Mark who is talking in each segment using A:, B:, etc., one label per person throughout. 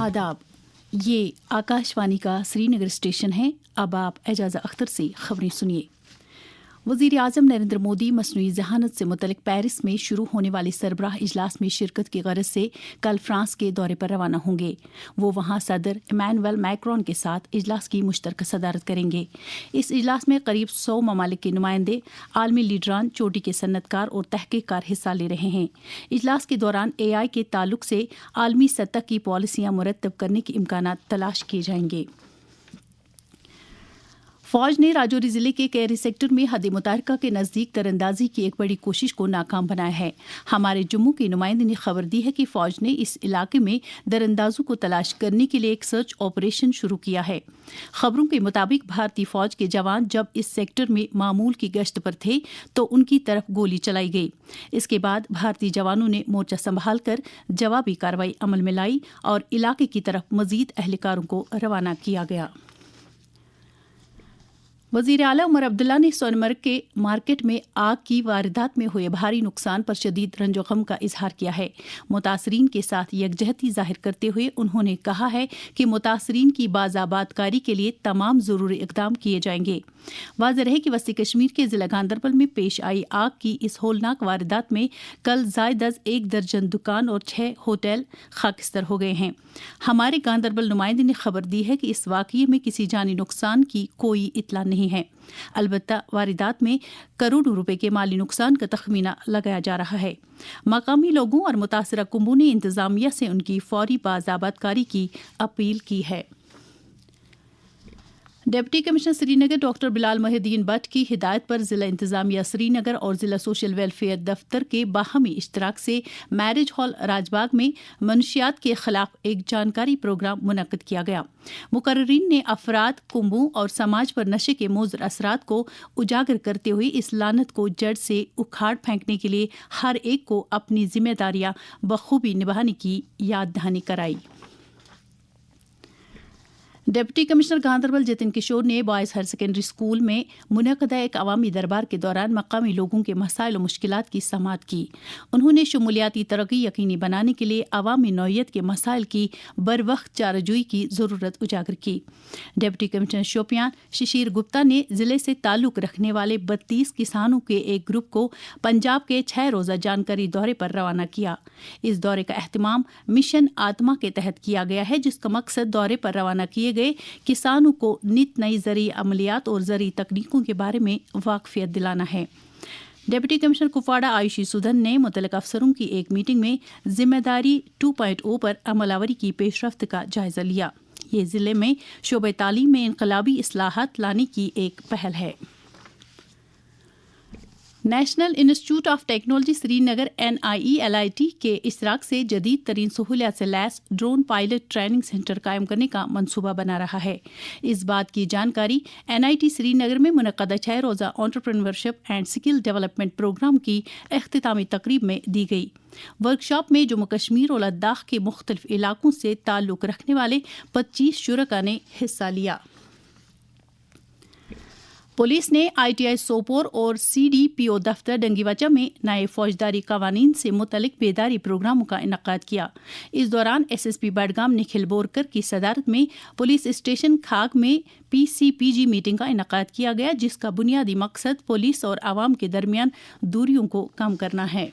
A: आदाब, ये आकाशवाणी का श्रीनगर स्टेशन है। अब आप एजाज़ा अख्तर से खबरें सुनिए। वज़ीर आज़म नरेंद्र मोदी मसनूई ज़हानत से मुतल्लिक़ पेरिस में शुरू होने वाले सरबराह इजलास में शिरकत की गरज से कल फ्रांस के दौरे पर रवाना होंगे। वो वहाँ सदर इमैनुअल मैक्रोन के साथ इजलास की मुश्तरका सदारत करेंगे। इस इजलास में करीब 100 ममालिक के नुमाइंदे, आलमी लीडरान, चोटी के सन्नतकार और तहक़ीक़कार हिस्सा ले रहे हैं। इजलास के दौरान AI के ताल्लुक से आलमी सतह की पॉलिसियाँ मुरतब करने के इम्कानात तलाश किए जाएंगे। फौज ने राजौरी जिले के कैरी सेक्टर में हद मुतारका के नज़दीक तरंदाजी की एक बड़ी कोशिश को नाकाम बनाया है। हमारे जम्मू के नुमाइंदे ने खबर दी है कि फौज ने इस इलाके में दरअंदाजों को तलाश करने के लिए एक सर्च ऑपरेशन शुरू किया है। खबरों के मुताबिक भारतीय फौज के जवान जब इस सेक्टर में मामूल की गश्त पर थे तो उनकी तरफ गोली चलाई गई। इसके बाद भारतीय जवानों ने मोर्चा संभाल कर जवाबी कार्रवाई अमल में लाई और इलाके की तरफ मजीद अहलकारों को रवाना किया गया। वज़ीर आला उमर अब्दुल्ला ने सोनमर्ग के मार्केट में आग की वारदात में हुए भारी नुकसान पर शदीद रंजो गम का इजहार किया है। मुतासरीन के साथ यकजहती जाहिर करते हुए उन्होंने कहा है कि मुतासरीन की बाज़ाबातकारी के लिए तमाम ज़रूरी इक़दाम किए जाएंगे। वाज़ेह है कि वस्ती कश्मीर के ज़िला गांदरबल में पेश आई आग की इस होलनाक वारदात में कल ज़ायद अज़ 1 दर्जन दुकान और 6 होटल खाकिस्तर हो गए हैं। हमारे गांदरबल नुमाइंदे ने खबर दी है कि इस वाक़ये में किसी जानी नुकसान की कोई इतला नहीं है। अलबत्ता वारदात में करोड़ों रुपए के माली नुकसान का तखमीना लगाया जा रहा है। मकामी लोगों और मुतासरा कुंबों ने इंतजामिया से उनकी फौरी बाज़ाबातकारी की अपील की है। Deputy commissioner Srinagar doctor Bilal Mohiddin Bhatt की हिदायत पर ज़िला इंतजामिया श्रीनगर और ज़िला सोशल वेलफेयर दफ्तर के बाहमी इश्तराक से मैरिज हॉल राजबाग में मनशियात के खिलाफ एक जानकारी प्रोग्राम मुनक्किद किया गया। मुकर्रीन ने अफराद, कुंबों और समाज पर नशे के मुज़र असरात को उजागर करते हुए इस लानत को जड़ से उखाड़ फेंकने के लिए हर एक को अपनी जिम्मेदारियां बखूबी निभाने की याद दहानी कराई। डिप्टी कमिश्नर गांदरबल जतिन किशोर ने बॉयज़ हायर सेकेंडरी स्कूल में मुनक़दा एक अवामी दरबार के दौरान मकामी लोगों के मसाइल और मुश्किलात की समाअत की। उन्होंने शमूलियाती तरक्की यकीनी बनाने के लिए अवामी नौइयत के मसाइल की बरवक्त चाराजोई की ज़रूरत उजागर की। डिप्टी कमिश्नर शोपियान शिशिर गुप्ता ने ज़िले से ताल्लुक़ रखने वाले 32 किसानों के एक ग्रुप को पंजाब के 6 रोज़ा जानकारी दौरे पर रवाना किया। इस दौरे का एहतमाम मिशन आत्मा के तहत किया गया है, जिसका मकसद दौरे पर रवाना किए गए किसानों को नित नई ज़री अमलियात और ज़री तकनीकों के बारे में वाकफियत दिलाना है। डिप्टी कमिश्नर कुपवाड़ा आयुषी सुधन ने मुतल्लिक़ अफसरों की एक मीटिंग में जिम्मेदारी 2.0 पर अमलावरी की पेशरफ्त का जायज़ा लिया। ये ज़िले में शोबे तालीम में इनकलाबी इस्लाहात लाने की एक पहल है। National institute of technology Srinagar NIELIT के इशराक से जदीद तरीन सहूलियात से lace drone pilot training centre कायम करने का मंसूबा बना रहा है। इस बात की जानकारी NIT श्रीनगर में मुनक़दा 6 रोज़ा entrepreneurship and skill development program की इख्तितामी तकरीब में दी गई। वर्कशॉप में जम्मू कश्मीर और लद्दाख के मुख्तलिफ इलाकों से ताल्लुक़ रखने वाले 25 शुरका ने हिस्सा लिया। पुलिस ने ITI सोपोर और CDPO दफ्तर डंगीवाचा में नए फौजदारी कवानीन से मुतल्लिक बेदारी प्रोग्रामों का इनकाद किया। इस दौरान SSP बडगाम निखिल बोरकर की सदारत में पुलिस स्टेशन खाग में PCPG मीटिंग का इनकाद किया गया, जिसका बुनियादी मकसद पुलिस और आवाम के दरमियान दूरियों को कम करना है।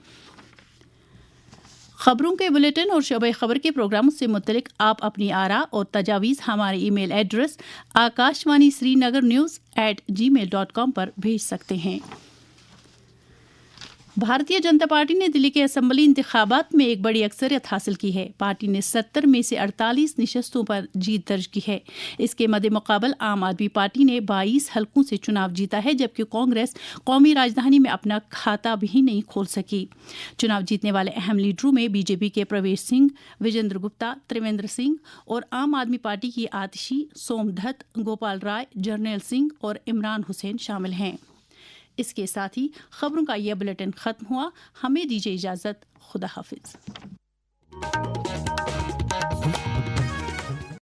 A: खबरों के बुलेटिन और शोबे खबर के प्रोग्रामों से मुतल्लिक आप अपनी आरा और तजावीज़ हमारे ईमेल एड्रेस akashvani.srinagarnews@gmail.com पर भेज सकते हैं। भारतीय जनता पार्टी ने दिल्ली के असम्बली इंतखाबात में एक बड़ी अक्सरियत हासिल की है। पार्टी ने 70 में से 48 नशस्तों पर जीत दर्ज की है। इसके मद्देमुकाबल आम आदमी पार्टी ने 22 हलकों से चुनाव जीता है, जबकि कांग्रेस कौमी राजधानी में अपना खाता भी नहीं खोल सकी। चुनाव जीतने वाले अहम लीडरों में BJP के प्रवेश सिंह, विजेंद्र गुप्ता, त्रिवेंद्र सिंह और आम आदमी पार्टी की आतिशी, सोमदत्त, गोपाल राय, जर्नैल सिंह और इमरान हुसैन शामिल हैं। इसके साथ ही खबरों का यह बुलेटिन खत्म हुआ। हमें दीजिए इजाजत। खुदा हाफिज।